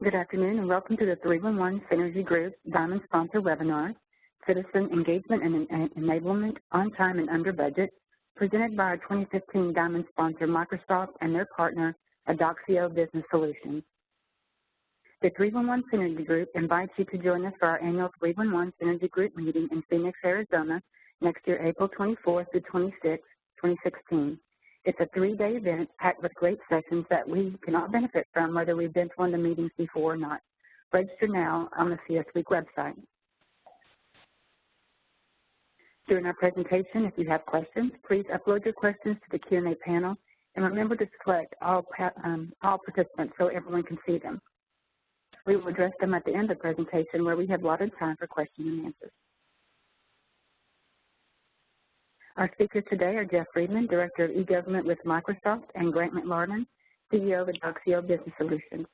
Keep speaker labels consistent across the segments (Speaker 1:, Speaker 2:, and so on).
Speaker 1: Good afternoon and welcome to the 311 Synergy Group Diamond Sponsor Webinar, Citizen Engagement and Enablement on Time and Under Budget, presented by our 2015 Diamond Sponsor Microsoft and their partner, Adoxio Business Solutions. The 311 Synergy Group invites you to join us for our annual 311 Synergy Group meeting in Phoenix, Arizona, next year, April 24th through 26th, 2016. It's a 3-day event packed with great sessions that we can all benefit from, whether we've been to one of the meetings before or not. Register now on the CS Week website. During our presentation, if you have questions, please upload your questions to the Q&A panel, and remember to select all participants so everyone can see them. We will address them at the end of the presentation where we have allotted time for questions and answers. Our speakers today are Jeff Friedman, Director of eGovernment with Microsoft, and Grant McLarnon, CEO of Adoxio Business Solutions.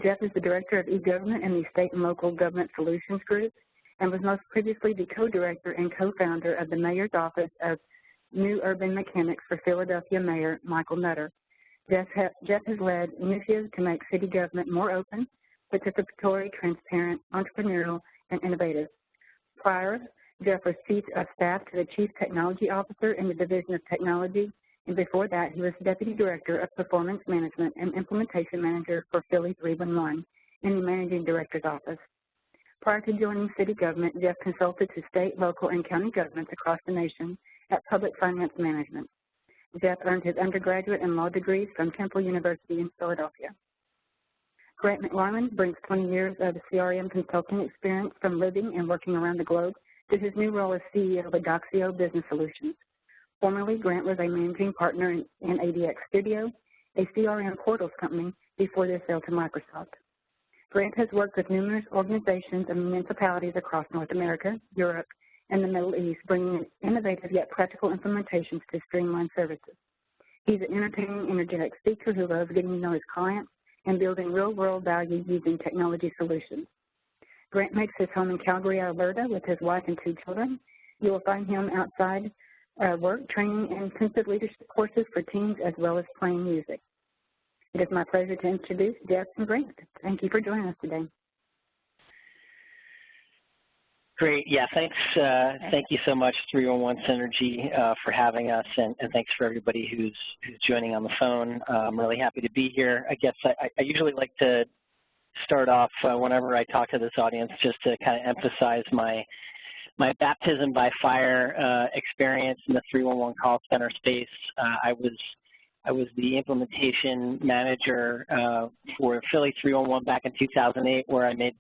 Speaker 1: Jeff is the Director of eGovernment in the State and Local Government Solutions Group and was most previously the co-director and co-founder of the Mayor's Office of New Urban Mechanics for Philadelphia Mayor Michael Nutter. Jeff has led initiatives to make city government more open, participatory, transparent, entrepreneurial, and innovative. Prior, Jeff was Chief of Staff to the Chief Technology Officer in the Division of Technology, and before that, he was Deputy Director of Performance Management and Implementation Manager for Philly 311 in the Managing Director's Office. Prior to joining city government, Jeff consulted to state, local, and county governments across the nation at Public Finance Management. Jeff earned his undergraduate and law degrees from Temple University in Philadelphia. Grant McLarnon brings 20 years of CRM consulting experience from living and working around the globe to his new role as CEO of Adoxio Business Solutions. Formerly, Grant was a managing partner in ADX Studio, a CRM portals company, before their sale to Microsoft. Grant has worked with numerous organizations and municipalities across North America, Europe, and the Middle East, bringing innovative yet practical implementations to streamline services. He's an entertaining, energetic speaker who loves getting to know his clients and building real-world value using technology solutions. Grant makes his home in Calgary, Alberta, with his wife and 2 children. You will find him outside work, training, and intensive leadership courses for teams, as well as playing music. It is my pleasure to introduce Jeff and Grant. Thank you for joining us today.
Speaker 2: Great. Yeah, thanks. Thank you so much, 311 Synergy, for having us, and thanks for everybody who's joining on the phone. I'm really happy to be here. I guess I usually like to start off whenever I talk to this audience just to kind of emphasize my baptism by fire experience in the 311 call center space. I was the implementation manager for Philly 311 back in 2008, where I made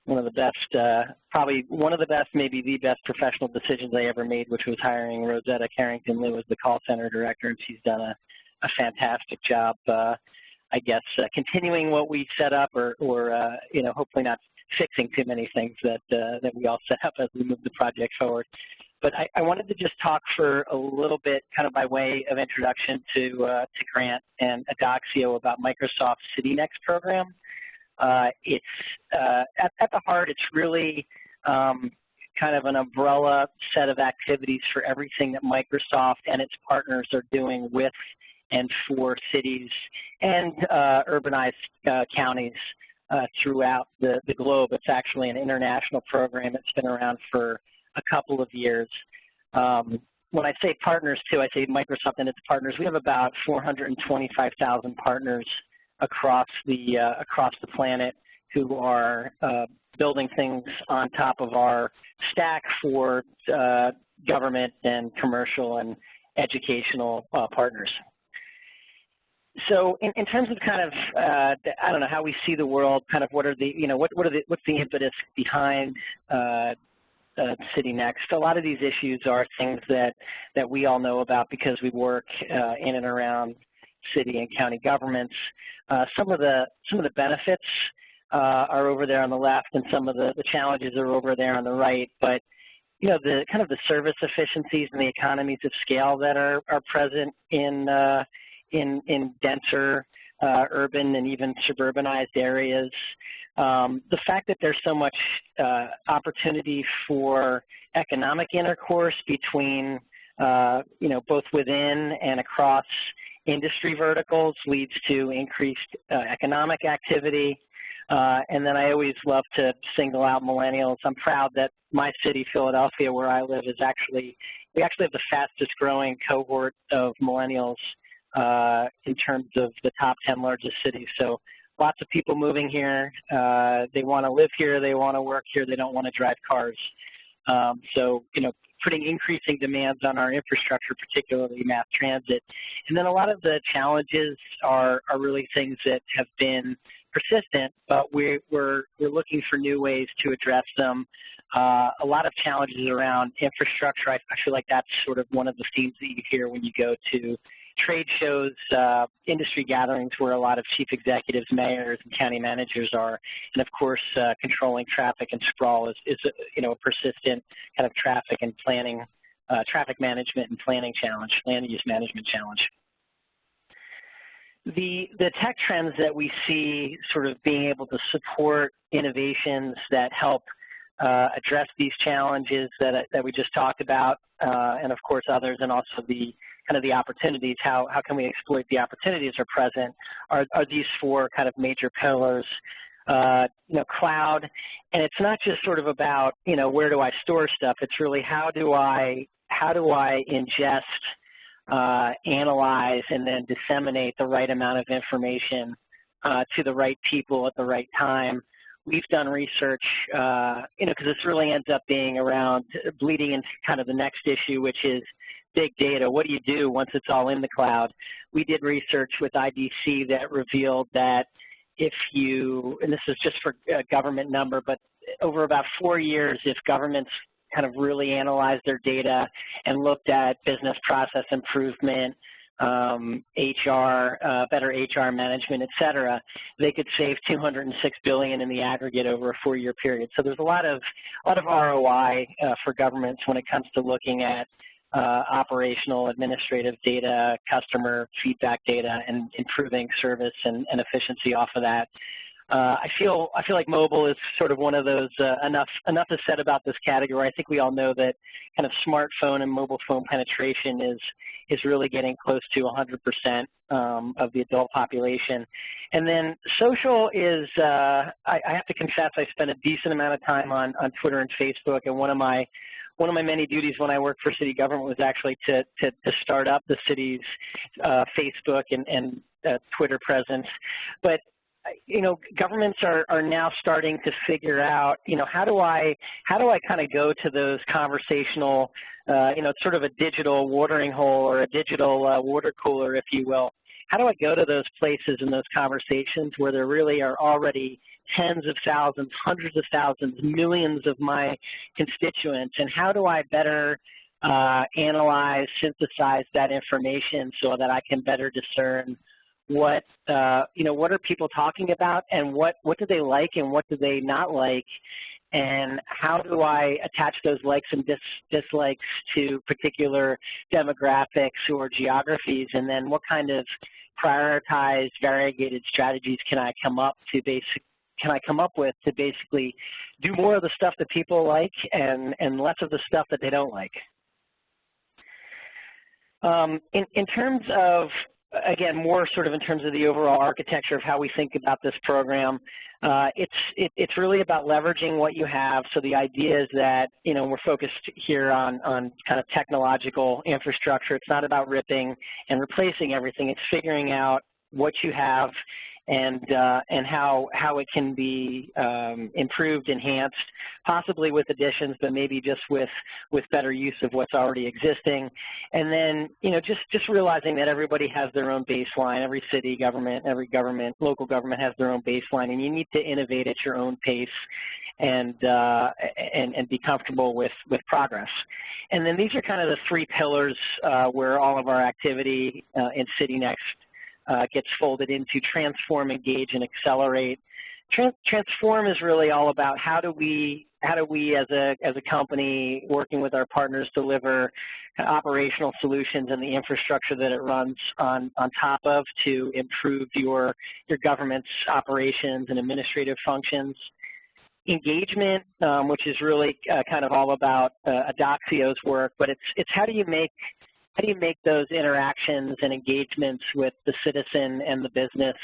Speaker 2: one of the best, probably one of the best, maybe the best professional decisions I ever made, which was hiring Rosetta Carrington-Liu as the call center director, and she's done a fantastic job, I guess, continuing what we set up, or you know, hopefully not fixing too many things that we all set up as we move the project forward. But I wanted to just talk for a little bit, kind of by way of introduction to Grant and Adoxio about Microsoft's CityNext program. It's at the heart, it's really kind of an umbrella set of activities for everything that Microsoft and its partners are doing with and for cities and urbanized counties throughout the globe. It's actually an international program. It's been around for a couple of years. When I say partners, too, I say Microsoft and its partners. We have about 425,000 partners across the planet who are building things on top of our stack for government and commercial and educational partners. So in terms of kind of, I don't know, how we see the world, kind of what are the, you know, what's the impetus behind CityNext? A lot of these issues are things that we all know about because we work in and around city and county governments. Some of the benefits are over there on the left, and some of the challenges are over there on the right. But you know, the kind of the service efficiencies and the economies of scale that are present in denser urban and even suburbanized areas. The fact that there's so much opportunity for economic intercourse between, you know, both within and across industry verticals leads to increased economic activity. And then I always love to single out millennials. I'm proud that my city, Philadelphia, where I live, we actually have the fastest growing cohort of millennials in terms of the top 10 largest cities. So lots of people moving here. They want to live here. They want to work here. They don't want to drive cars. So, putting increasing demands on our infrastructure, particularly mass transit. And then a lot of the challenges are really things that have been persistent, but we're looking for new ways to address them. A lot of challenges around infrastructure. I feel like that's sort of one of the themes that you hear when you go to trade shows, industry gatherings where a lot of chief executives, mayors, and county managers are. And of course, controlling traffic and sprawl is a persistent kind of traffic and planning, traffic management and planning challenge, land use management challenge. The tech trends that we see sort of being able to support innovations that help address these challenges that we just talked about, and of course others, and also the kind of the opportunities, how can we exploit the opportunities are present, are these four kind of major pillars. Cloud, and it's not just sort of about, where do I store stuff, it's really how do I ingest, analyze, and then disseminate the right amount of information to the right people at the right time. We've done research, because this really ends up being around bleeding into kind of the next issue, which is big data. What do you do once it's all in the cloud? We did research with IDC that revealed that if you, and this is just for a government number, but over about 4 years, if governments kind of really analyzed their data and looked at business process improvement, HR, better HR management, et cetera, they could save $206 billion in the aggregate over a 4-year period. So there's a lot of ROI for governments when it comes to looking at operational, administrative data, customer feedback data, and improving service and efficiency off of that. I feel like mobile is sort of one of those, enough is said about this category. I think we all know that kind of smartphone and mobile phone penetration is really getting close to 100% of the adult population. And then social is, I have to confess, I spent a decent amount of time on Twitter and Facebook, and one of my many duties when I worked for city government was actually to start up the city's Facebook and Twitter presence. But governments are now starting to figure out, how do I kind of go to those conversational, it's sort of a digital watering hole or a digital water cooler, if you will. How do I go to those places and those conversations where there really are already tens of thousands, hundreds of thousands, millions of my constituents, and how do I better analyze, synthesize that information so that I can better discern what are people talking about, and what do they like and what do they not like, and how do I attach those likes and dislikes to particular demographics or geographies, and then what kind of prioritized variegated strategies can I come up with to basically do more of the stuff that people like and less of the stuff that they don't like. In terms of, again, more sort of in terms of the overall architecture of how we think about this program, it's really about leveraging what you have. So the idea is that, we're focused here on kind of technological infrastructure. It's not about ripping and replacing everything. It's figuring out what you have and how it can be improved, enhanced, possibly with additions, but maybe just with better use of what's already existing. And then, just realizing that everybody has their own baseline. Every city government, every government, local government has their own baseline, and you need to innovate at your own pace and be comfortable with progress. And then these are kind of the 3 pillars where all of our activity in CityNext gets folded into: transform, engage, and accelerate. Transform is really all about how do we as a company working with our partners deliver operational solutions and the infrastructure that it runs on top of to improve your government's operations and administrative functions. Engagement, which is really kind of all about Adoxio's work, but it's how do you make those interactions and engagements with the citizen and the business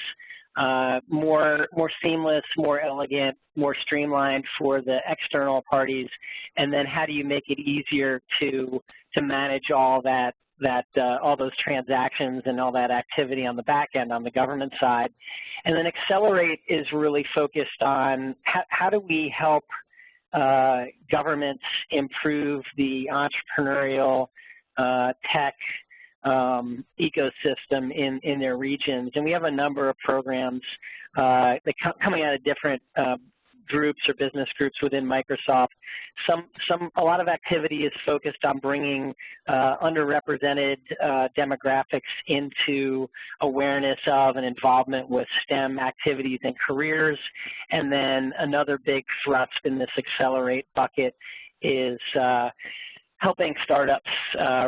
Speaker 2: more seamless, more elegant, more streamlined for the external parties, and then how do you make it easier to manage all that all those transactions and all that activity on the back end on the government side. And then Accelerate is really focused on how do we help governments improve the entrepreneurial tech ecosystem in their regions. And we have a number of programs that coming out of different groups or business groups within Microsoft. A lot of activity is focused on bringing underrepresented demographics into awareness of and involvement with STEM activities and careers. And then another big thrust in this Accelerate bucket is helping startups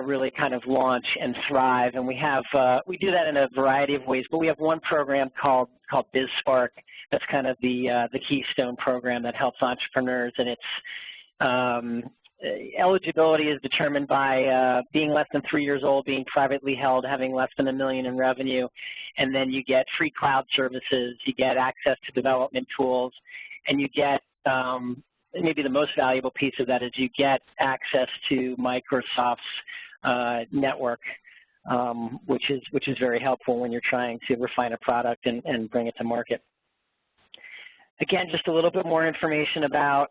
Speaker 2: really kind of launch and thrive. And we do that in a variety of ways, but we have one program called BizSpark. That's kind of the keystone program that helps entrepreneurs, and its eligibility is determined by being less than 3 years old, being privately held, having less than $1 million in revenue, and then you get free cloud services, you get access to development tools, and you get maybe the most valuable piece of that is you get access to Microsoft's network, which is very helpful when you're trying to refine a product and bring it to market. Again, just a little bit more information about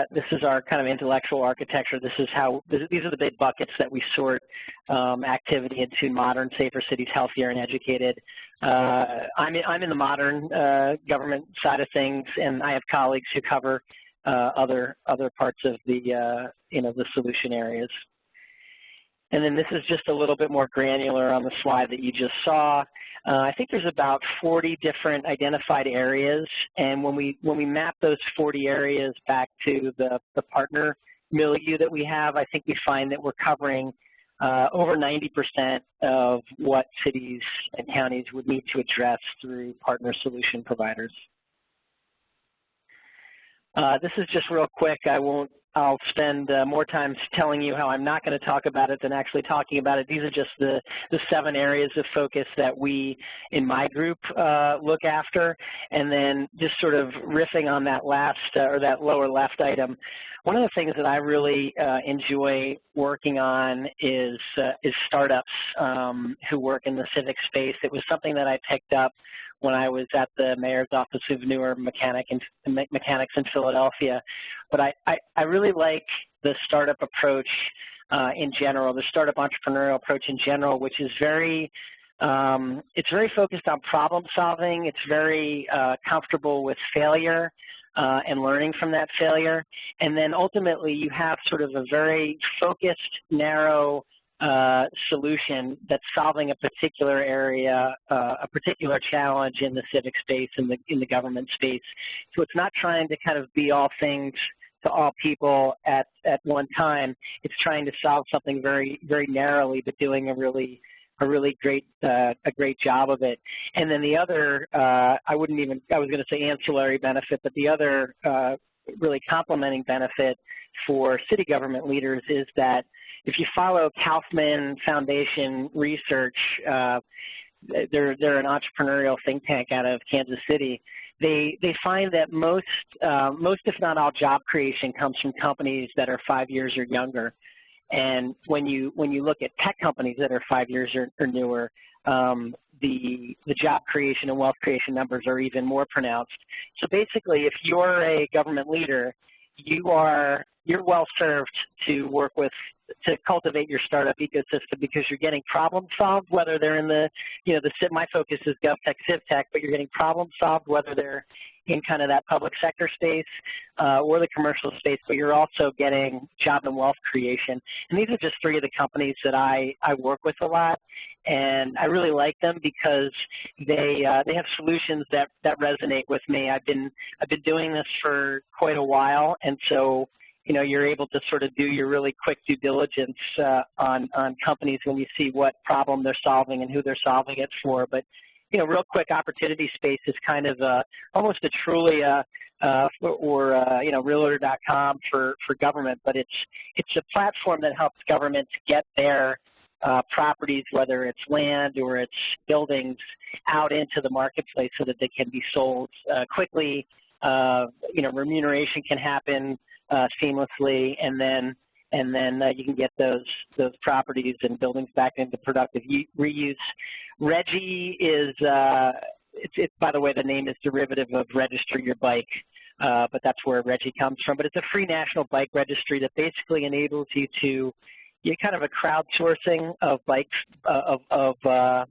Speaker 2: this is our kind of intellectual architecture. These are the big buckets that we sort activity into: modern, safer cities, healthier, and educated. I'm in the modern government side of things, and I have colleagues who cover other parts of the the solution areas. And then this is just a little bit more granular on the slide that you just saw. I think there's about 40 different identified areas, and when we map those 40 areas back to the partner milieu that we have, I think we find that we're covering over 90% of what cities and counties would need to address through partner solution providers. This is just real quick. I'll spend more time telling you how I'm not going to talk about it than actually talking about it. These are just the 7 areas of focus that we, in my group, look after. And then just sort of riffing on that last, or that lower left item, one of the things that I really enjoy working on is startups who work in the civic space. It was something that I picked up when I was at the Mayor's Office of Newer Mechanics in Philadelphia. But I really like the startup approach in general, the startup entrepreneurial approach in general, which is it's very focused on problem solving. It's very comfortable with failure and learning from that failure. And then ultimately you have sort of a very focused, narrow solution that's solving a particular area, a particular challenge in the civic space, in the government space. So it's not trying to kind of be all things to all people at one time. It's trying to solve something very, very narrowly, but doing a really great job of it. And then the other, I was going to say ancillary benefit, but the other really complementing benefit for city government leaders is that if you follow Kaufman Foundation research, they're an entrepreneurial think tank out of Kansas City. They find that most if not all job creation comes from companies that are 5 years or younger. And when you look at tech companies that are 5 years or newer, the job creation and wealth creation numbers are even more pronounced. So basically, if you're a government leader, you're well served to work with, to cultivate your startup ecosystem, because you're getting problem solved, whether they're in my focus is GovTech, CivTech, but you're getting problem solved whether they're in kind of that public sector space or the commercial space, but you're also getting job and wealth creation. And these are just 3 of the companies that I work with a lot, and I really like them because they have solutions that resonate with me. I've been doing this for quite a while, and so you're able to sort of do your really quick due diligence on companies when you see what problem they're solving and who they're solving it for. But real quick, opportunity space is kind of almost a Trulia or Realtor.com for government, but it's a platform that helps governments get their properties, whether it's land or it's buildings, out into the marketplace so that they can be sold quickly. Remuneration can happen seamlessly, and then you can get those properties and buildings back into productive reuse. REGI is, by the way, the name is derivative of register your bike, but that's where REGI comes from. But it's a free national bike registry that basically enables you to kind of a crowdsourcing of bikes, I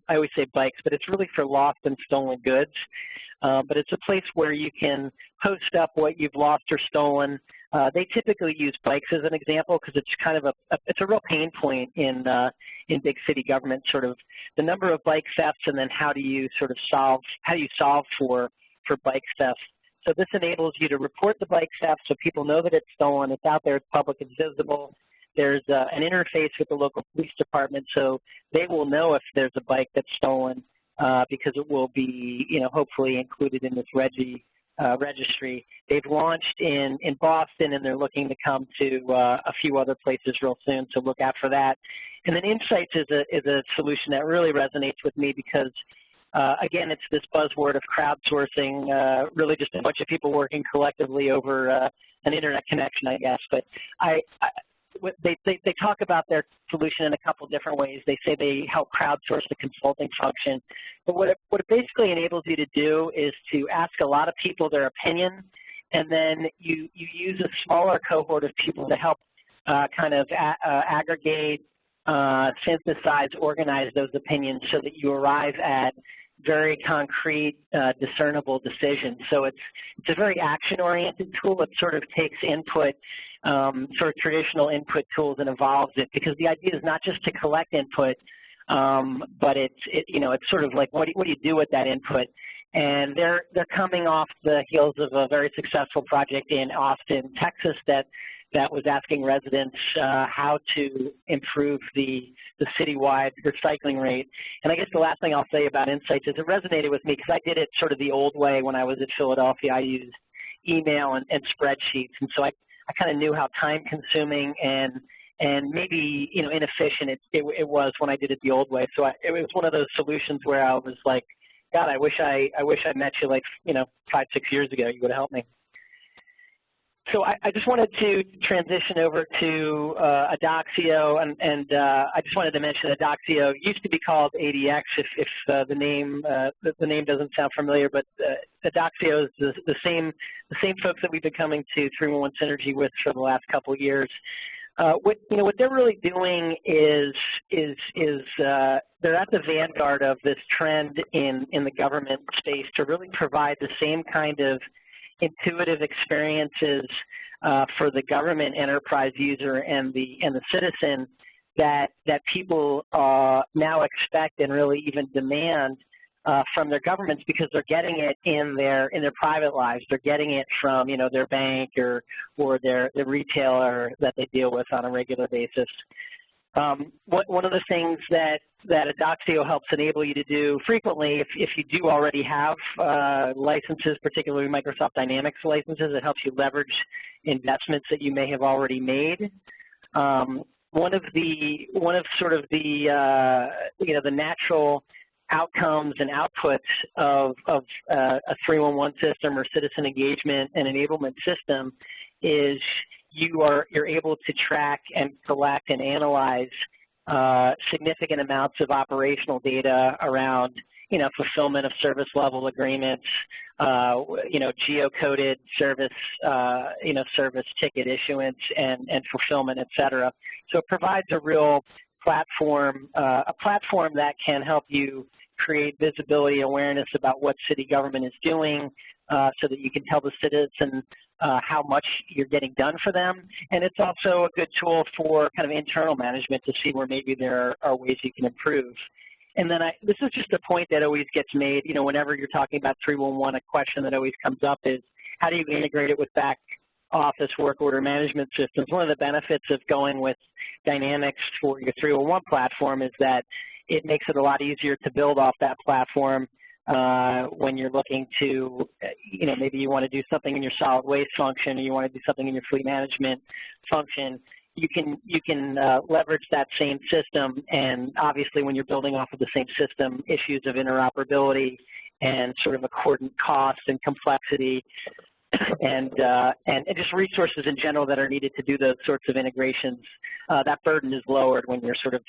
Speaker 2: always say bikes, but it's really for lost and stolen goods. But it's a place where you can post up what you've lost or stolen. They typically use bikes as an example because it's kind of it's a real pain point in big city government, sort of the number of bike thefts, and then how do you solve for bike thefts. So this enables you to report the bike theft so people know that it's stolen, it's out there, it's public, it's visible. There's an interface with the local police department, so they will know if there's a bike that's stolen because it will be, hopefully included in this registry. They've launched in Boston, and they're looking to come to a few other places real soon, so look out for that. And then Insights is a solution that really resonates with me because, again, it's this buzzword of crowdsourcing, really just a bunch of people working collectively over an internet connection, I guess. But they talk about their solution in a couple different ways. They say they help crowdsource the consulting function. But what it basically enables you to do is to ask a lot of people their opinion, and then you use a smaller cohort of people to help kind of aggregate, synthesize, organize those opinions so that you arrive at very concrete, discernible decisions. So it's a very action-oriented tool. It sort of takes input, sort of traditional input tools, and evolves it, because the idea is not just to collect input, but it's sort of like what do you do with that input? And they're coming off the heels of a very successful project in Austin, Texas, that was asking residents how to improve the citywide recycling rate. And I guess the last thing I'll say about Insights is it resonated with me because I did it sort of the old way when I was at Philadelphia. I used email and spreadsheets, and so I kind of knew how time-consuming and maybe inefficient it was when I did it the old way. So it was one of those solutions where I was like, God, I wish I met you like 5-6 years ago. You would have helped me. So I just wanted to transition over to Adoxio, and I just wanted to mention Adoxio used to be called ADX if the name doesn't sound familiar, but Adoxio is the same folks that we've been coming to 311 Synergy with for the last couple of years. What they're really doing is they're at the vanguard of this trend in the government space to really provide the same kind of intuitive experiences for the government enterprise user and the citizen that people now expect and really even demand from their governments, because they're getting it in their private lives. They're getting it from their bank or their retailer that they deal with on a regular basis. One of the things that Adoxio helps enable you to do frequently, if you do already have licenses, particularly Microsoft Dynamics licenses, it helps you leverage investments that you may have already made. One of sort of the natural outcomes and outputs of a 311 system or citizen engagement and enablement system is you're able to track and collect and analyze significant amounts of operational data around, fulfillment of service level agreements, geocoded service, service ticket issuance and fulfillment, et cetera. So it provides a real platform, that can help you create visibility, awareness about what city government is doing, so that you can tell the citizen how much you're getting done for them. And it's also a good tool for kind of internal management to see where maybe there are ways you can improve. And then this is just a point that always gets made, whenever you're talking about 311, a question that always comes up is, how do you integrate it with back office work order management systems? One of the benefits of going with Dynamics for your 311 platform is that it makes it a lot easier to build off that platform when you're looking to, maybe you want to do something in your solid waste function, or you want to do something in your fleet management function. you can leverage that same system, and obviously when you're building off of the same system, issues of interoperability and sort of accordant cost and complexity and just resources in general that are needed to do those sorts of integrations, that burden is lowered when you're sort of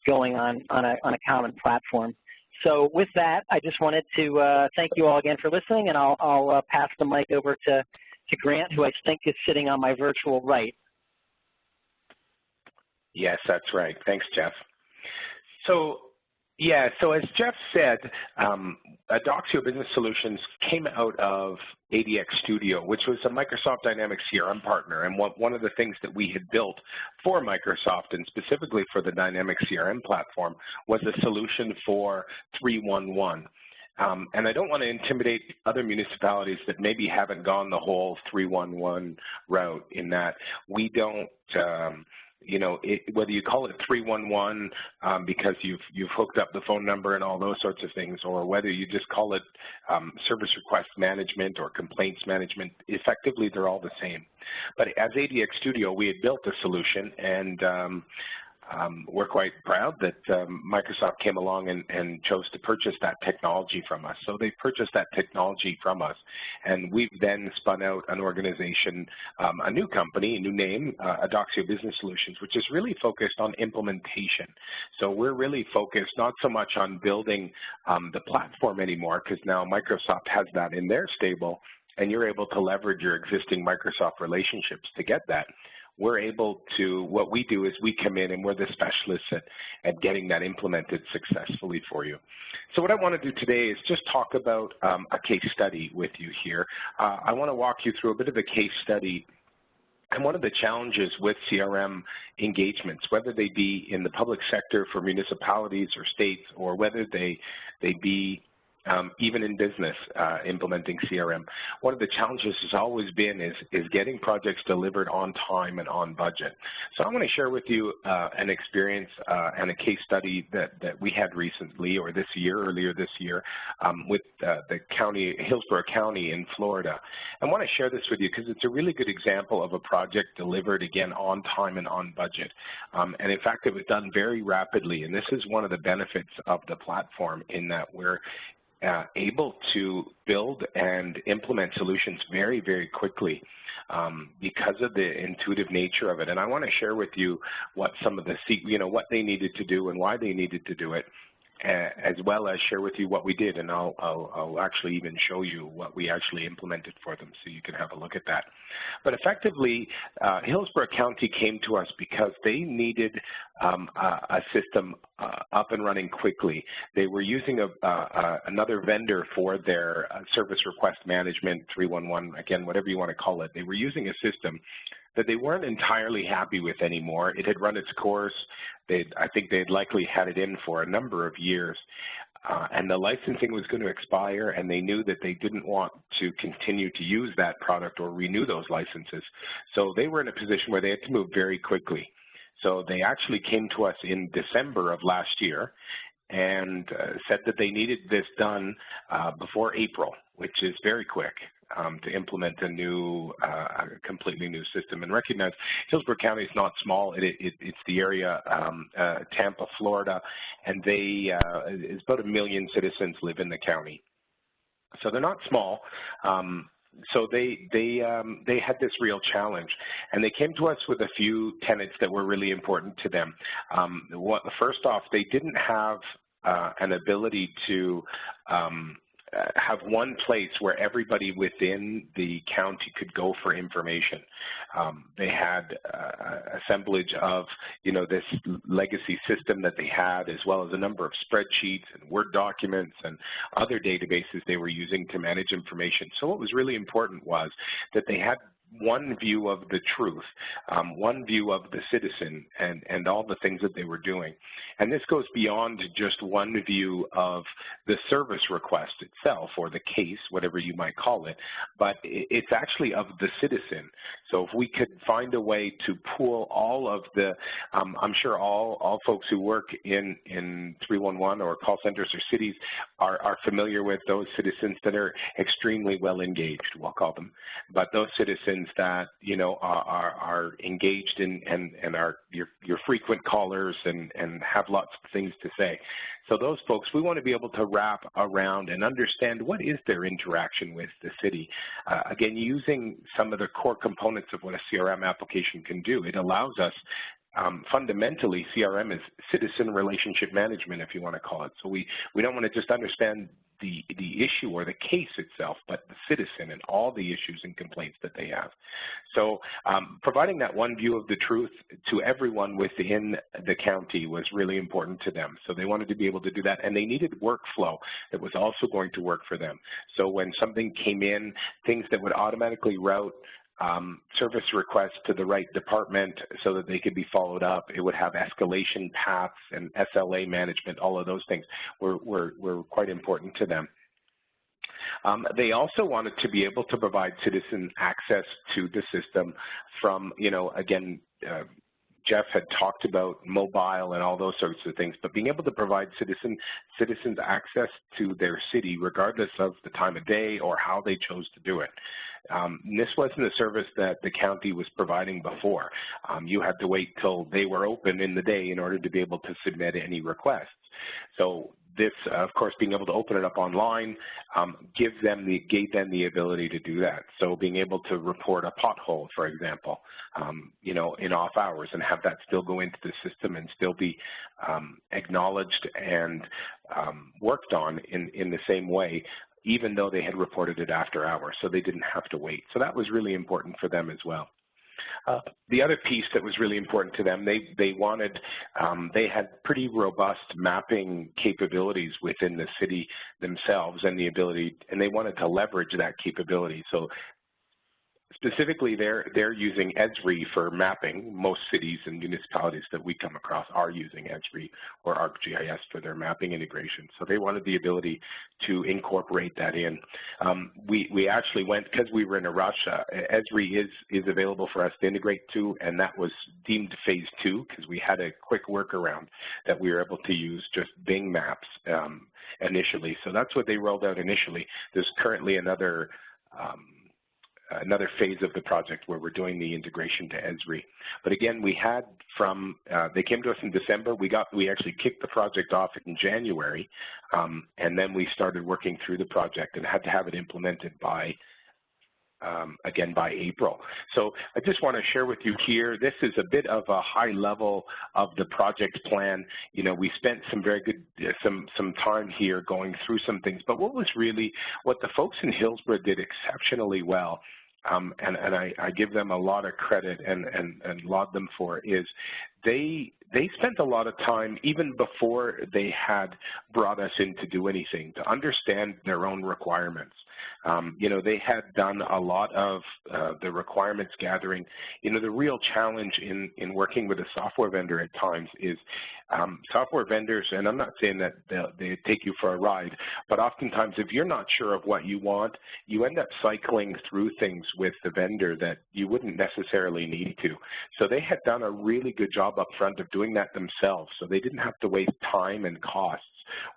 Speaker 2: going on a common platform. So with that, I just wanted to thank you all again for listening, and I'll pass the mic over to Grant, who I think is sitting on my virtual right.
Speaker 3: Yes, that's right. Thanks, Jeff. So, yeah, so as Jeff said, Adoxio Business Solutions came out of ADX Studio, which was a Microsoft Dynamics CRM partner. And one of the things that we had built for Microsoft, and specifically for the Dynamics CRM platform, was a solution for 311. And I don't want to intimidate other municipalities that maybe haven't gone the whole 311 route, in that we don't, you know, whether you call it 311 because you've hooked up the phone number and all those sorts of things, or whether you just call it service request management or complaints management, effectively they're all the same. But as ADX Studio, we had built a solution, and we're quite proud that Microsoft came along and chose to purchase that technology from us. So they purchased that technology from us, and we've then spun out an organization, a new company, a new name, Adoxio Business Solutions, which is really focused on implementation. So we're really focused not so much on building the platform anymore, because now Microsoft has that in their stable, and you're able to leverage your existing Microsoft relationships to get that. We're able to, what we do is we come in and we're the specialists at getting that implemented successfully for you. So what I want to do today is just talk about a case study with you here. I want to walk you through a bit of a case study and one of the challenges with CRM engagements, whether they be in the public sector for municipalities or states, or whether they be even in business implementing CRM. One of the challenges has always been is getting projects delivered on time and on budget. So I want to share with you an experience and a case study that we had recently, or this year, earlier this year, with the county, Hillsborough County in Florida. I want to share this with you because it's a really good example of a project delivered, again, on time and on budget. And in fact, it was done very rapidly, and this is one of the benefits of the platform, in that we're able to build and implement solutions very, very quickly because of the intuitive nature of it. And I want to share with you what some of the, what they needed to do and why they needed to do it, as well as share with you what we did. And I'll actually even show you what we actually implemented for them, so you can have a look at that. But effectively, Hillsborough County came to us because they needed a system up and running quickly. They were using another vendor for their service request management, 311, again, whatever you want to call it. They were using a system that they weren't entirely happy with anymore. It had run its course. I think they had likely had it in for a number of years, and the licensing was going to expire, and they knew that they didn't want to continue to use that product or renew those licenses. So they were in a position where they had to move very quickly. So they actually came to us in December of last year and said that they needed this done before April, which is very quick. To implement a new, completely new system. And recognize Hillsborough County is not small. It's the area, Tampa, Florida, and it's about 1 million citizens live in the county. So they're not small. So they had this real challenge, and they came to us with a few tenets that were really important to them. First off, they didn't have an ability to have one place where everybody within the county could go for information. They had assemblage of, this legacy system that they had, as well as a number of spreadsheets and Word documents and other databases they were using to manage information. So what was really important was that they had one view of the truth, one view of the citizen and all the things that they were doing. And this goes beyond just one view of the service request itself, or the case, whatever you might call it, but it's actually of the citizen. So if we could find a way to pool all of the, I'm sure all folks who work in 311 or call centers or cities are familiar with, those citizens that are extremely well engaged, we'll call them, but those citizens that, you know, are engaged in and are your frequent callers and have lots of things to say. So those folks, we want to be able to wrap around and understand what is their interaction with the city. Again, using some of the core components of what a CRM application can do, it allows us fundamentally, CRM is citizen relationship management, if you want to call it. So we don't want to just understand the issue or the case itself, but the citizen and all the issues and complaints that they have. So providing that one view of the truth to everyone within the county was really important to them. So they wanted to be able to do that, and they needed workflow that was also going to work for them. So when something came in, things that would automatically route service requests to the right department so that they could be followed up. It would have escalation paths and SLA management. All of those things were quite important to them. They also wanted to be able to provide citizen access to the system from, you know, again, Jeff had talked about mobile and all those sorts of things, but being able to provide citizens access to their city regardless of the time of day or how they chose to do it. This wasn't a service that the county was providing before. You had to wait till they were open in the day in order to be able to submit any requests. So this, of course, being able to open it up online gave them the ability to do that. So being able to report a pothole, for example, you know, in off hours and have that still go into the system and still be acknowledged and worked on in the same way, even though they had reported it after hours, so they didn't have to wait. So that was really important for them as well. The other piece that was really important to them, they wanted, they had pretty robust mapping capabilities within the city themselves and the ability, and they wanted to leverage that capability. So specifically, they're using ESRI for mapping. Most cities and municipalities that we come across are using ESRI or ArcGIS for their mapping integration. So they wanted the ability to incorporate that in. We actually went, because we were in a rush, ESRI is available for us to integrate to, and that was deemed phase 2 because we had a quick workaround that we were able to use, just Bing Maps initially. So that's what they rolled out initially. There's currently another phase of the project where we're doing the integration to ESRI. But again, we had from, they came to us in December, we actually kicked the project off in January, and then we started working through the project and had to have it implemented by, again, by April. So I just want to share with you here, this is a bit of a high level of the project plan. You know, we spent some very good, some time here going through some things, but what the folks in Hillsborough did exceptionally well, and I give them a lot of credit and laud them for, is they spent a lot of time, even before they had brought us in to do anything, to understand their own requirements. You know, they had done a lot of the requirements gathering. You know, the real challenge in working with a software vendor at times is software vendors, and I'm not saying that they take you for a ride, but oftentimes if you're not sure of what you want, you end up cycling through things with the vendor that you wouldn't necessarily need to. So they had done a really good job up front of doing that themselves, so they didn't have to waste time and costs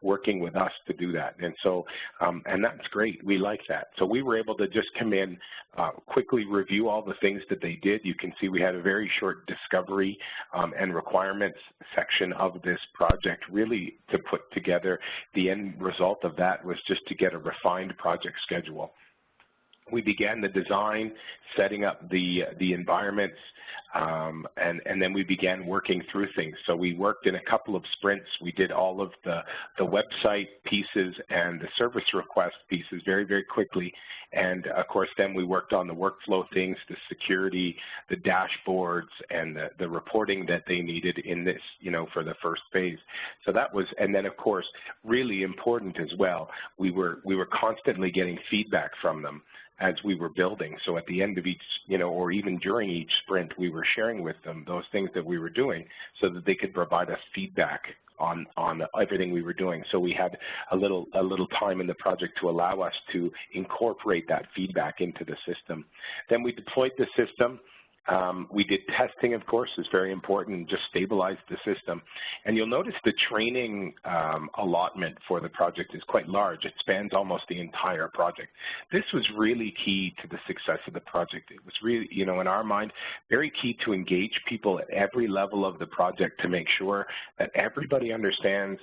Speaker 3: working with us to do that. And so, and that's great. We like that. So we were able to just come in, quickly review all the things that they did. You can see we had a very short discovery and requirements section of this project, really to put together. The end result of that was just to get a refined project schedule. We began the design, setting up the environments, and then we began working through things. So we worked in a couple of sprints. We did all of the website pieces and the service request pieces very, very quickly. And of course, then we worked on the workflow things, the security, the dashboards, and the reporting that they needed in this, you know, for the first phase. So that was, and then of course, really important as well, we were constantly getting feedback from them as we were building. So at the end of each, you know, or even during each sprint, we were sharing with them those things that we were doing so that they could provide us feedback on everything we were doing. So we had a little time in the project to allow us to incorporate that feedback into the system. Then we deployed the system. We did testing, of course, is very important, and just stabilized the system. And you'll notice the training allotment for the project is quite large. It spans almost the entire project. This was really key to the success of the project. It was really, you know, in our mind, very key to engage people at every level of the project to make sure that everybody understands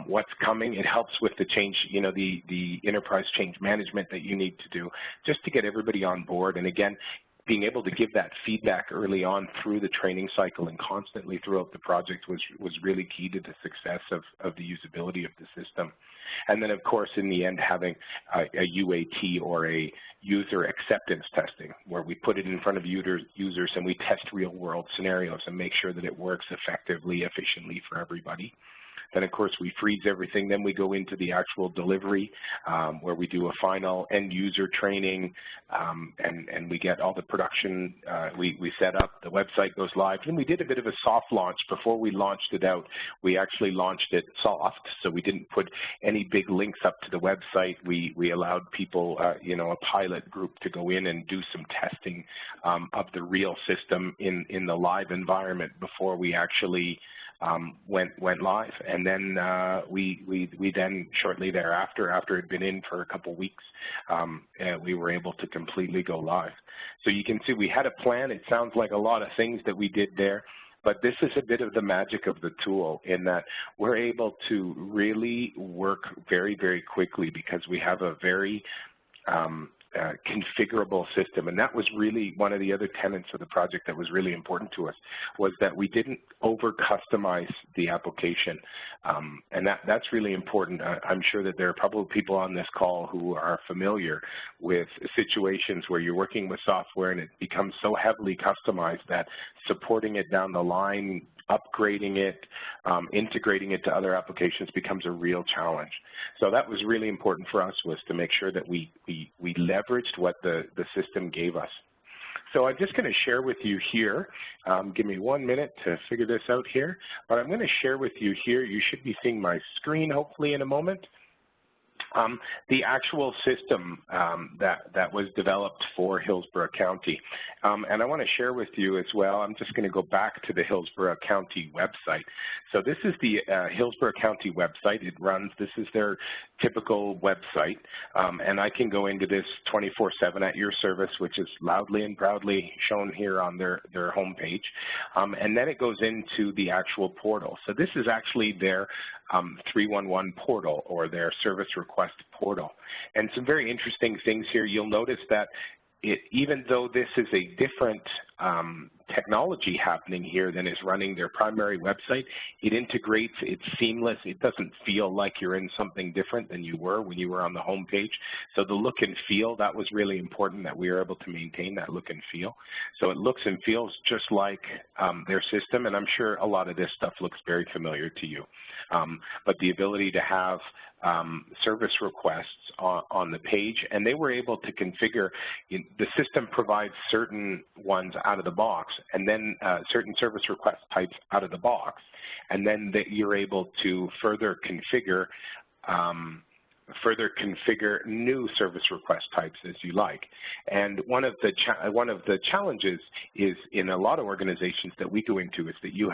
Speaker 3: what's coming. It helps with the change, you know, the enterprise change management that you need to do, just to get everybody on board. And again, being able to give that feedback early on through the training cycle and constantly throughout the project was really key to the success of the usability of the system. And then, of course, in the end, having a UAT, or a user acceptance testing, where we put it in front of users and we test real-world scenarios and make sure that it works effectively, efficiently for everybody. Then, of course, we freeze everything. Then we go into the actual delivery, where we do a final end-user training, and we get all the production. We set up, the website goes live. And we did a bit of a soft launch. Before we launched it out, we actually launched it soft, so we didn't put any big links up to the website. We allowed people, you know, a pilot group to go in and do some testing of the real system in the live environment before we actually went live. And then we then shortly thereafter, after it had been in for a couple weeks, we were able to completely go live. So you can see we had a plan. It sounds like a lot of things that we did there, but this is a bit of the magic of the tool, in that we're able to really work very, very quickly because we have a very configurable system. And that was really one of the other tenets of the project that was really important to us, was that we didn't over customize the application. And that's really important. I'm sure that there are probably people on this call who are familiar with situations where you're working with software and it becomes so heavily customized that supporting it down the line, upgrading it, integrating it to other applications becomes a real challenge. So that was really important for us, was to make sure that we leveraged what the system gave us. So I'm just going to share with you here, give me 1 minute to figure this out here, but I'm going to share with you here, you should be seeing my screen hopefully in a moment. The actual system that was developed for Hillsborough County. And I want to share with you as well, I'm just going to go back to the Hillsborough County website. So this is the Hillsborough County website. It runs, this is their typical website. And I can go into this 24/7 at your service, which is loudly and proudly shown here on their homepage. And then it goes into the actual portal. So this is actually their 311 portal, or their service request portal. And some very interesting things here. You'll notice that even though this is a different technology happening here than is running their primary website, it integrates, it's seamless, it doesn't feel like you're in something different than you were when you were on the home page. So the look and feel, that was really important, that we were able to maintain that look and feel. So it looks and feels just like their system, and I'm sure a lot of this stuff looks very familiar to you. But the ability to have service requests on the page, and they were able to configure, the system provides certain ones out of the box, and then certain service request types out of the box, and then that you're able to further configure new service request types as you like. And one of the challenges is, in a lot of organizations that we go into, is that you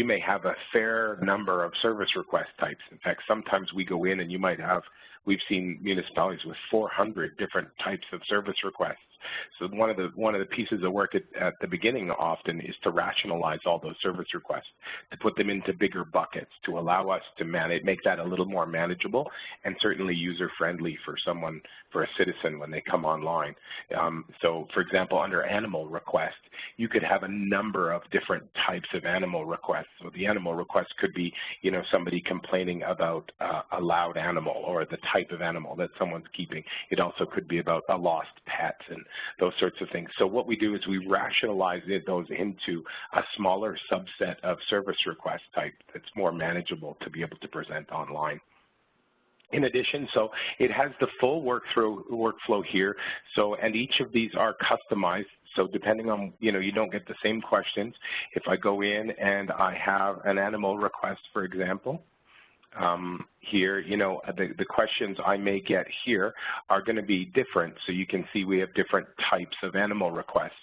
Speaker 3: may have a fair number of service request types. In fact, sometimes we go in and you might have, we've seen municipalities with 400 different types of service requests. So one of the pieces of work at the beginning often is to rationalize all those service requests, to put them into bigger buckets, to allow us to make that a little more manageable and certainly user-friendly for a citizen when they come online. So, for example, under animal request, you could have a number of different types of animal requests. So the animal request could be, somebody complaining about a loud animal or the type of animal that someone's keeping. It also could be about a lost pet and those sorts of things. So what we do is we rationalize those into a smaller subset of service request type that's more manageable to be able to present online. In addition, so it has the full workflow here. So, and each of these are customized. So depending on, you don't get the same questions. If I go in and I have an animal request, for example, here, you know, the questions I may get here are going to be different. So you can see we have different types of animal requests.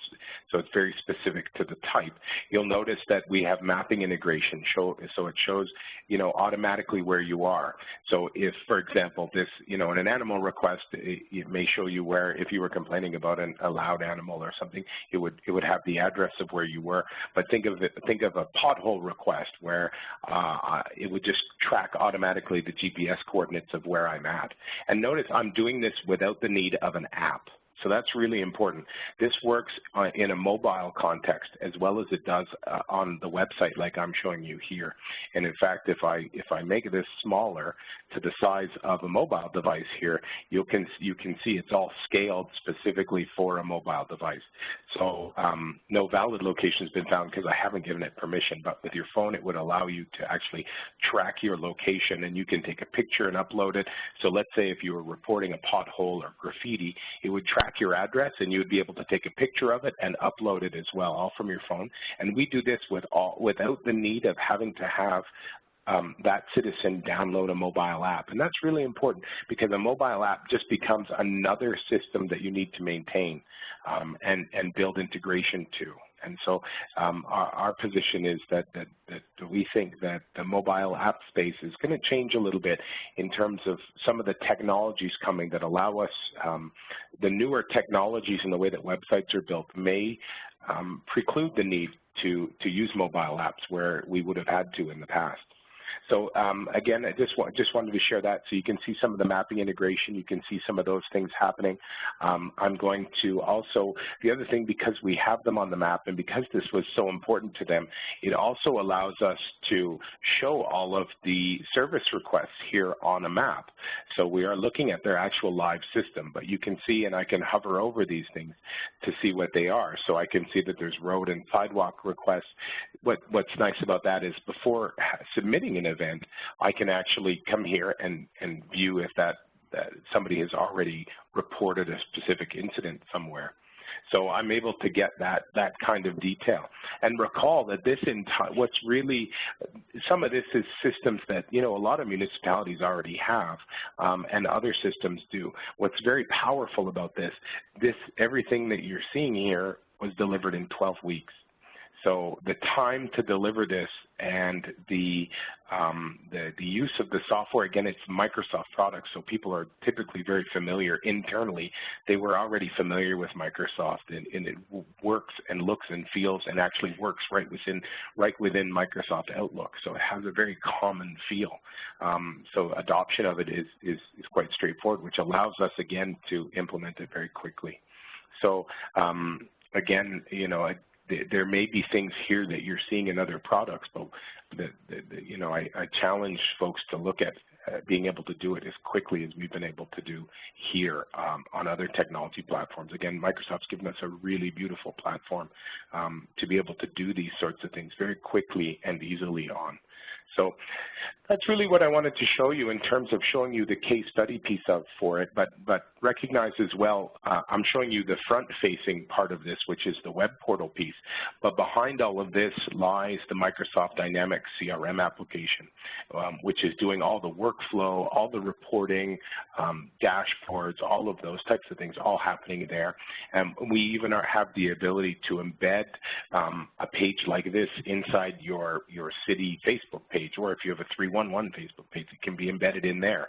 Speaker 3: So it's very specific to the type. You'll notice that we have mapping integration, so it shows, you know, automatically where you are. So if, for example, this, you know, in an animal request, it may show you where, if you were complaining about a loud animal or something, it would have the address of where you were. But think of a pothole request where it would just track automatically the GPS coordinates of where I'm at. And notice I'm doing this without the need of an app. So that's really important. This works in a mobile context as well as it does on the website like I'm showing you here. And in fact, if I make this smaller to the size of a mobile device here, you can see it's all scaled specifically for a mobile device. So no valid location has been found because I haven't given it permission, but with your phone it would allow you to actually track your location, and you can take a picture and upload it. So let's say if you were reporting a pothole or graffiti, it would track your address and you would be able to take a picture of it and upload it as well, all from your phone. And we do this without the need of having to have that citizen download a mobile app. And that's really important because a mobile app just becomes another system that you need to maintain and build integration to. And so our position is that we think that the mobile app space is going to change a little bit in terms of some of the technologies coming that allow us, the newer technologies and the way that websites are built may preclude the need to use mobile apps where we would have had to in the past. So again, I just wanted to share that so you can see some of the mapping integration. You can see some of those things happening. I'm going to also, the other thing, because we have them on the map and because this was so important to them, it also allows us to show all of the service requests here on a map. So we are looking at their actual live system, but you can see, and I can hover over these things to see what they are. So I can see that there's road and sidewalk requests. What's nice about that is before submitting an event, I can actually come here and view if that somebody has already reported a specific incident somewhere. So I'm able to get that kind of detail. And recall that this what's really, some of this is systems that, you know, a lot of municipalities already have and other systems do. What's very powerful about this, everything that you're seeing here was delivered in 12 weeks. So the time to deliver this and the use of the software, again, it's Microsoft products, so people are typically very familiar internally. They were already familiar with Microsoft, and it works and looks and feels and actually works right within Microsoft Outlook. So it has a very common feel. So adoption of it is quite straightforward, which allows us, again, to implement it very quickly. So again, you know, there may be things here that you're seeing in other products, but you know, I challenge folks to look at being able to do it as quickly as we've been able to do here on other technology platforms. Again, Microsoft's given us a really beautiful platform to be able to do these sorts of things very quickly and easily on. So that's really what I wanted to show you in terms of showing you the case study piece for it, but recognize as well, I'm showing you the front-facing part of this, which is the web portal piece. But behind all of this lies the Microsoft Dynamics CRM application, which is doing all the workflow, all the reporting, dashboards, all of those types of things, all happening there. And we even have the ability to embed a page like this inside your city Facebook page, or if you have a 311 Facebook page, it can be embedded in there.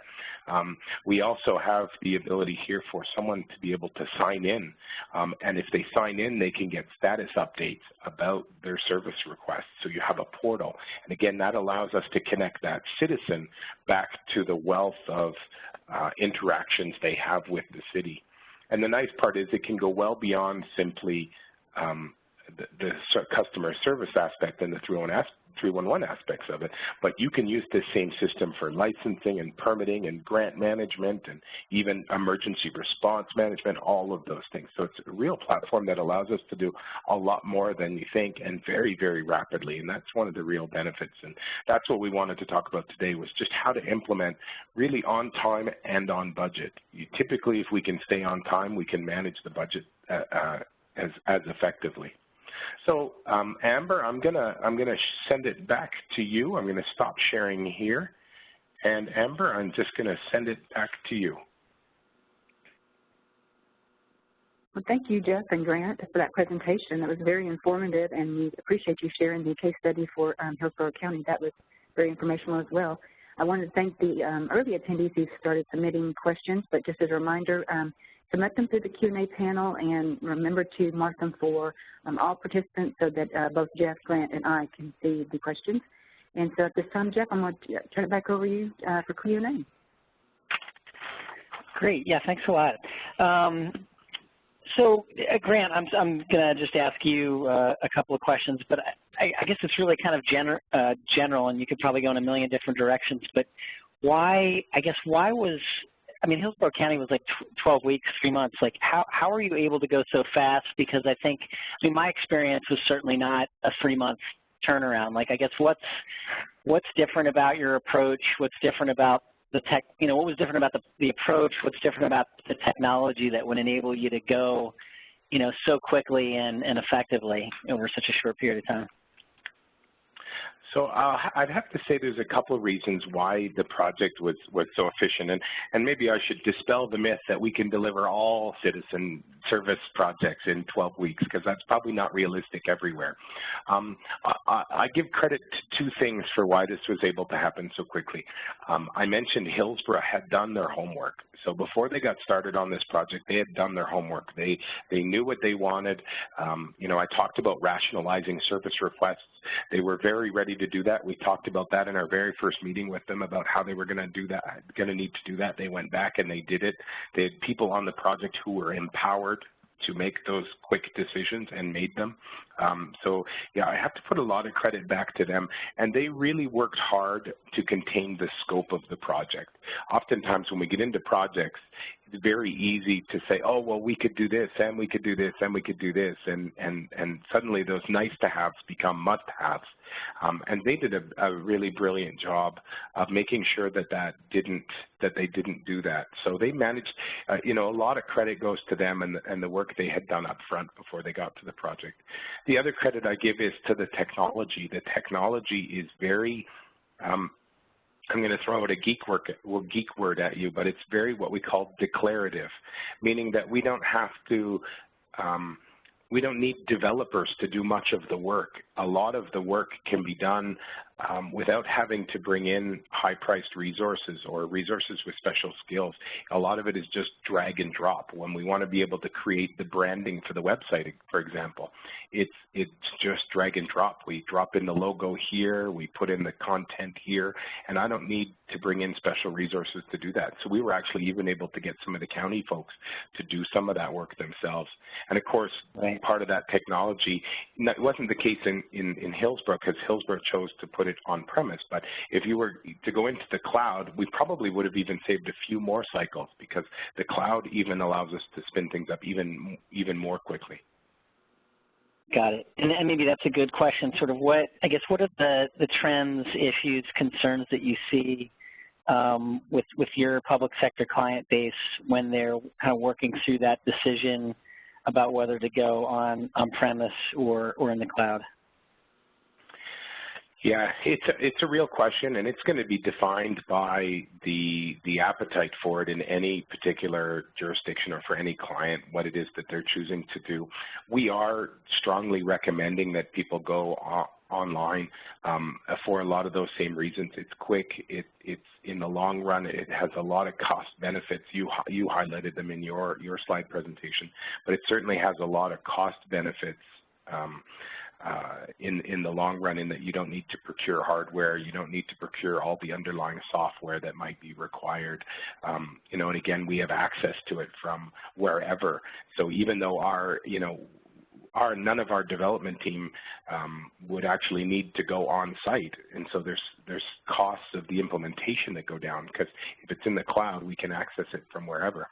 Speaker 3: We also have the ability here for someone to be able to sign in, and if they sign in, they can get status updates about their service requests. So you have a portal, and again, that allows us to connect that citizen back to the wealth of interactions they have with the city. And the nice part is it can go well beyond simply the customer service aspect and the 311 aspects of it, but you can use this same system for licensing and permitting and grant management and even emergency response management, all of those things. So it's a real platform that allows us to do a lot more than you think, and very, very rapidly, and that's one of the real benefits. And that's what we wanted to talk about today, was just how to implement really on time and on budget. Typically, if we can stay on time, we can manage the budget as effectively. So Amber, I'm gonna send it back to you. I'm gonna stop sharing here, And Amber, I'm just going to send it back to you.
Speaker 1: Well, thank you, Jeff and Grant, for that presentation. That was very informative, and we appreciate you sharing the case study for Hillsborough County. That was very informational as well. I wanted to thank the early attendees who started submitting questions, but just as a reminder, submit them through the Q&A panel, and remember to mark them for all participants so that both Jeff, Grant, and I can see the questions. And so at this time, Jeff, I'm going to turn it back over to you for Q&A.
Speaker 2: Great. Yeah, thanks a lot. So, Grant, I'm going to just ask you a couple of questions, but I guess it's really kind of general, and you could probably go in a million different directions. But why? Why was? I mean, Hillsborough County was like 12 weeks, 3 months. Like, how are you able to go so fast? Because I mean, my experience was certainly not a 3-month turnaround. Like, I guess what's different about your approach? What's different about the tech, what was different about the approach? What's different about the technology that would enable you to go, so quickly and effectively over such a short period of time?
Speaker 3: So I'd have to say there's a couple of reasons why the project was so efficient, and maybe I should dispel the myth that we can deliver all citizen service projects in 12 weeks, because that's probably not realistic everywhere. I give credit to 2 things for why this was able to happen so quickly. I mentioned Hillsborough had done their homework. So before they got started on this project, they had done their homework. They knew what they wanted. I talked about rationalizing service requests. They were very ready to do that. We talked about that in our very first meeting with them about how they were going to do that, going to need to do that. They went back and they did it. They had people on the project who were empowered to make those quick decisions and made them. So yeah, I have to put a lot of credit back to them, and they really worked hard to contain the scope of the project. Oftentimes when we get into projects, it's very easy to say, oh, well, we could do this, and we could do this, and we could do this, and suddenly those nice-to-haves become must-haves. And they did a really brilliant job of making sure that they didn't do that. So they managed, a lot of credit goes to them and the work they had done up front before they got to the project. The other credit I give is to the technology. The technology is very, I'm going to throw out a geek word at you, but it's very what we call declarative, meaning that we don't have to, we don't need developers to do much of the work. A lot of the work can be done without having to bring in high-priced resources or resources with special skills. A lot of it is just drag and drop. When we want to be able to create the branding for the website, for example, it's just drag and drop. We drop in the logo here, we put in the content here, and I don't need to bring in special resources to do that. So we were actually even able to get some of the county folks to do some of that work themselves. And of course, part of that technology, it wasn't the case in Hillsborough, because Hillsborough chose to put it on premise, but if you were to go into the cloud, we probably would have even saved a few more cycles, because the cloud even allows us to spin things up even more quickly.
Speaker 2: Got it. And maybe that's a good question. Sort of what are the trends, issues, concerns that you see with your public sector client base when they're kind of working through that decision about whether to go on premise or in the cloud?
Speaker 3: Yeah, it's a real question, and it's going to be defined by the appetite for it in any particular jurisdiction or for any client, what it is that they're choosing to do. We are strongly recommending that people go online for a lot of those same reasons. It's quick. It's in the long run. It has a lot of cost benefits. You highlighted them in your slide presentation, but it certainly has a lot of cost benefits. In the long run, in that you don't need to procure hardware, you don't need to procure all the underlying software that might be required. And again, we have access to it from wherever. So even though none of our development team would actually need to go on site, and so there's costs of the implementation that go down, because if it's in the cloud, we can access it from wherever.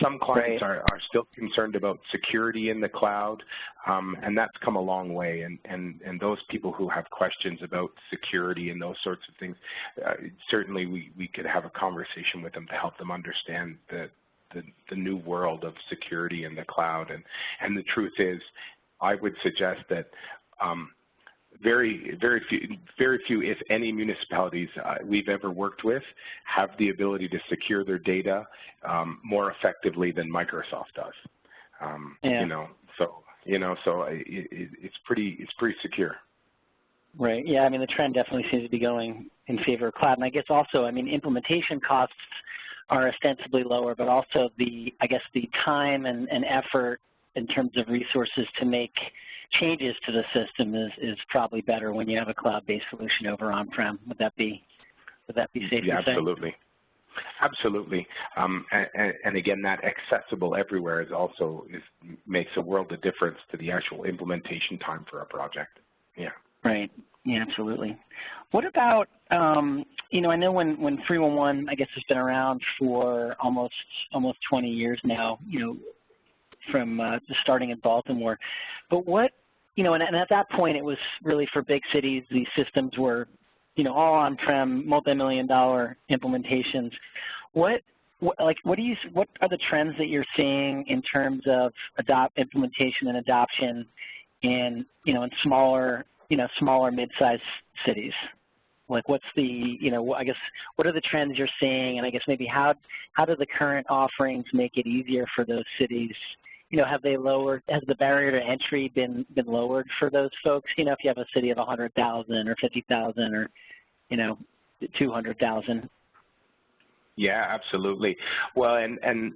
Speaker 3: Some clients are still concerned about security in the cloud, and that's come a long way. And those people who have questions about security and those sorts of things, certainly we could have a conversation with them to help them understand the new world of security in the cloud. And the truth is, I would suggest that very few, if any, municipalities we've ever worked with have the ability to secure their data more effectively than Microsoft does. It's pretty secure.
Speaker 2: Right. Yeah. I mean, the trend definitely seems to be going in favor of cloud, and I guess also, I mean, implementation costs are ostensibly lower, but also the time and effort in terms of resources to make changes to the system is probably better when you have a cloud-based solution over on-prem. Would that be safe to say?
Speaker 3: Absolutely. Absolutely. And again, that accessible everywhere makes a world of difference to the actual implementation time for a project. Yeah.
Speaker 2: Right. Yeah, absolutely. What about, I know when 311, I guess, has been around for almost 20 years now, from starting in Baltimore. But what, and at that point, it was really for big cities. These systems were, all on-prem, multi-million-dollar implementations. What are the trends that you're seeing in terms of implementation and adoption in smaller mid-sized cities? Like, what's the, I guess, what are the trends you're seeing? And I guess maybe how do the current offerings make it easier for those cities? Has the barrier to entry been lowered for those folks? If you have a city of 100,000 or 50,000 or, 200,000.
Speaker 3: Yeah, absolutely. Well, and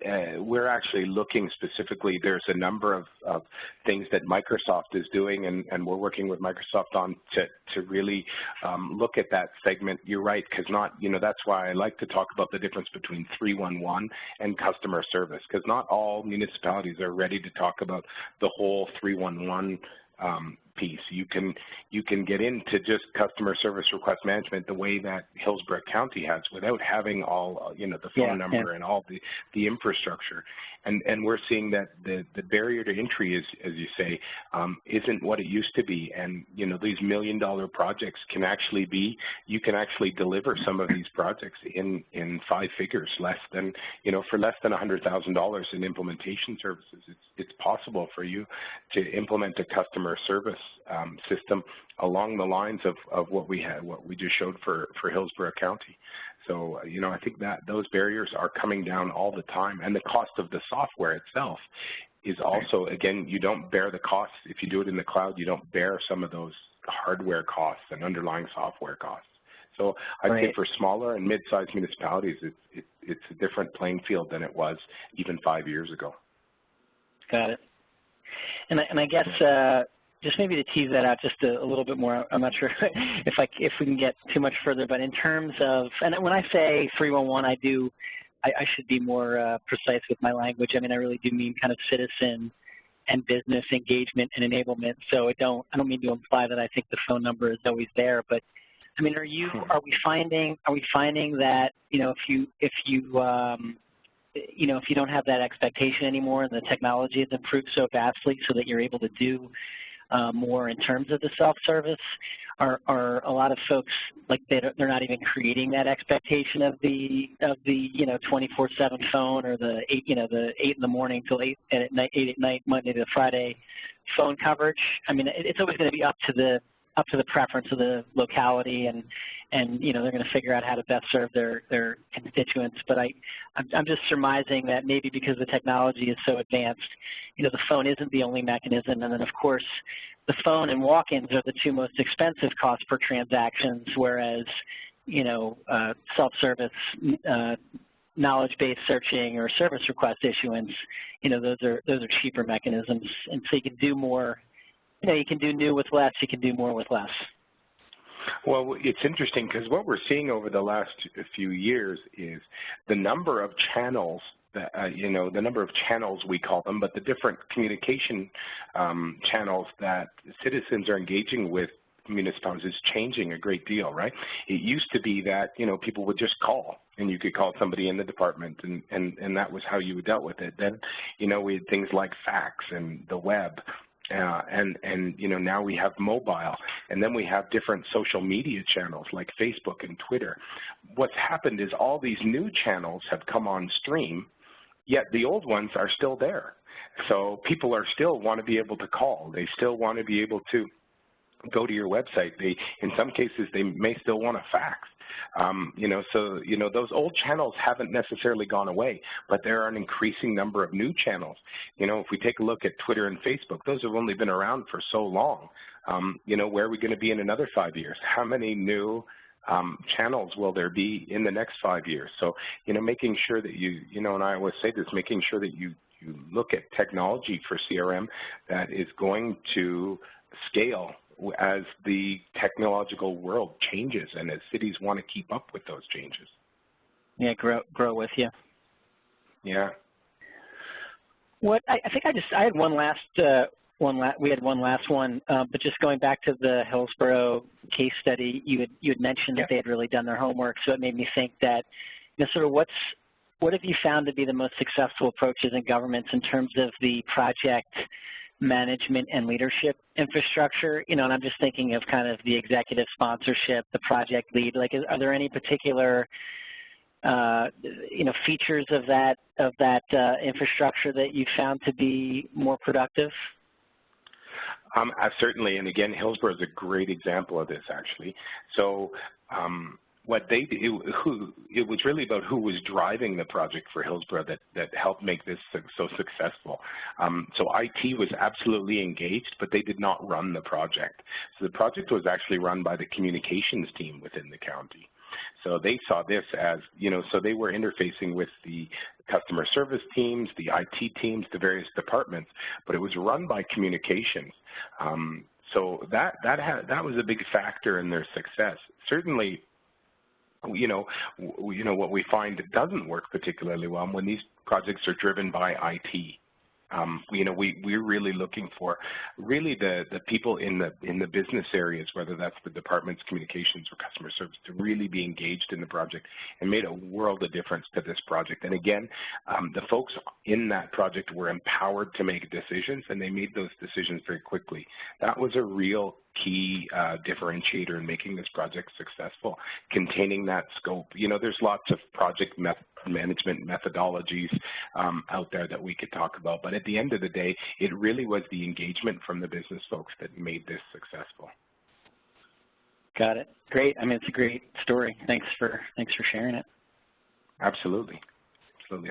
Speaker 3: we're actually looking specifically, there's a number of things that Microsoft is doing, and we're working with Microsoft on to really look at that segment. You're right, because that's why I like to talk about the difference between 311 and customer service, because not all municipalities are ready to talk about the whole 311 piece. You can get into just customer service request management the way that Hillsborough County has without having all the phone number and all the infrastructure. And we're seeing that the barrier to entry is, as you say, isn't what it used to be. And these $1 million projects can actually be, you can actually deliver some of these projects in 5 figures, less than for less than $100,000 in implementation services. It's possible for you to implement a customer service system along the lines of what we just showed for Hillsborough County. So, I think that those barriers are coming down all the time, and the cost of the software itself is also, again, you don't bear the costs. If you do it in the cloud, you don't bear some of those hardware costs and underlying software costs. So I'd say for smaller and mid-sized municipalities, it's a different playing field than it was even 5 years ago.
Speaker 2: Got it. And I guess just maybe to tease that out just a little bit more, I'm not sure if we can get too much further, but in terms of, and when I say 311, I should be more precise with my language. I mean, I really do mean kind of citizen and business engagement and enablement. So I don't mean to imply that I think the phone number is always there, but I mean, are we finding that if you don't have that expectation anymore and the technology has improved so vastly so that you're able to do more in terms of the self-service, are a lot of folks, like, they're not even creating that expectation of the 24/7 phone or the 8 in the morning till 8 at night, Monday to Friday phone coverage? I mean, it's always going to be up to the preference of the locality, and they're going to figure out how to best serve their constituents. But I'm just surmising that maybe because the technology is so advanced, the phone isn't the only mechanism. And then, of course, the phone and walk-ins are the 2 most expensive costs per transactions, whereas, self-service, knowledge-based searching or service request issuance, those are cheaper mechanisms. And so you can do more. You can do new with less, you can do more with less.
Speaker 3: Well, it's interesting because what we're seeing over the last few years is the number of channels, the number of channels we call them, but the different communication channels that citizens are engaging with municipalities is changing a great deal, right? It used to be that, people would just call, and you could call somebody in the department, and that was how you dealt with it. Then, we had things like fax and the web. Now we have mobile, and then we have different social media channels like Facebook and Twitter. What's happened is all these new channels have come on stream, yet the old ones are still there. So people still want to be able to call. They still want to be able to go to your website. In some cases, they may still want a fax. Those old channels haven't necessarily gone away, but there are an increasing number of new channels. If we take a look at Twitter and Facebook, those have only been around for so long. Where are we going to be in another 5 years? How many new channels will there be in the next 5 years? So, making sure that and I always say this, making sure that you look at technology for CRM that is going to scale as the technological world changes and as cities want to keep up with those changes.
Speaker 2: Yeah, grow with you.
Speaker 3: Yeah.
Speaker 2: What I had one last we had one last one, but just going back to the Hillsborough case study, you had mentioned that they had really done their homework, so it made me think that, sort of what have you found to be the most successful approaches in governments in terms of the project management and leadership infrastructure? And I'm just thinking of kind of the executive sponsorship, the project lead. Like, are there any particular features of that infrastructure that you found to be more productive?
Speaker 3: Certainly, and again, Hillsborough is a great example of this, actually. So what they did, it was really about who was driving the project for Hillsborough that helped make this so successful. So IT was absolutely engaged, but they did not run the project. So the project was actually run by the communications team within the county. So they saw this as, so they were interfacing with the customer service teams, the IT teams, the various departments, but it was run by communications. So that was a big factor in their success. Certainly, what we find doesn't work particularly well when these projects are driven by IT. We're really looking for the people in the business areas, whether that's the department's communications or customer service, to really be engaged in the project and made a world of difference to this project. And again, the folks in that project were empowered to make decisions, and they made those decisions very quickly. That was a real key differentiator in making this project successful, containing that scope. There's lots of project management methodologies out there that we could talk about, but at the end of the day, it really was the engagement from the business folks that made this successful.
Speaker 2: Got it. Great. I mean, it's a great story. Thanks for sharing it.
Speaker 3: Absolutely.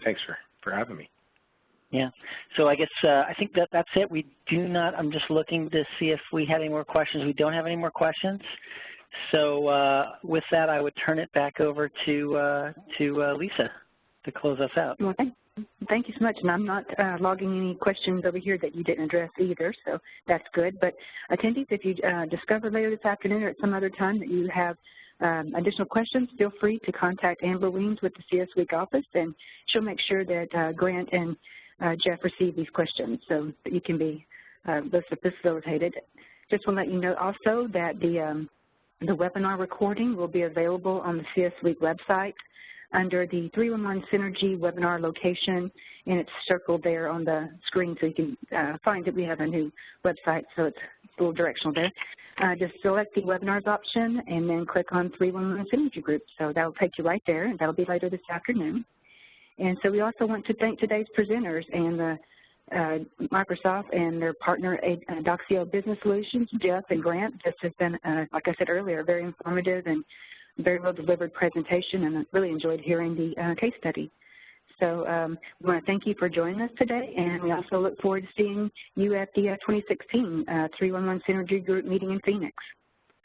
Speaker 3: Thanks for having me.
Speaker 2: Yeah. So I guess I think that's it. We do not. I'm just looking to see if we had any more questions. We don't have any more questions. So with that, I would turn it back over to Lisa to close us out.
Speaker 1: Well, thank you so much. And I'm not logging any questions over here that you didn't address either, so that's good. But attendees, if you discover later this afternoon or at some other time that you have additional questions, feel free to contact Amber Weems with the CS Week office, and she'll make sure that Grant and Jeff receive these questions so that you can be facilitated. Just want to let you know also that the webinar recording will be available on the CS Week website under the 311 Synergy webinar location, and it's circled there on the screen so you can find that we have a new website, so it's a little directional there. Just select the webinars option and then click on 311 Synergy Group. So that'll take you right there, and that'll be later this afternoon. And so we also want to thank today's presenters and the Microsoft and their partner Adoxio Business Solutions, Jeff and Grant. This has been, like I said earlier, a very informative and very well-delivered presentation, and I really enjoyed hearing the case study. So we want to thank you for joining us today, and we also look forward to seeing you at the 2016 311 Synergy Group meeting in Phoenix.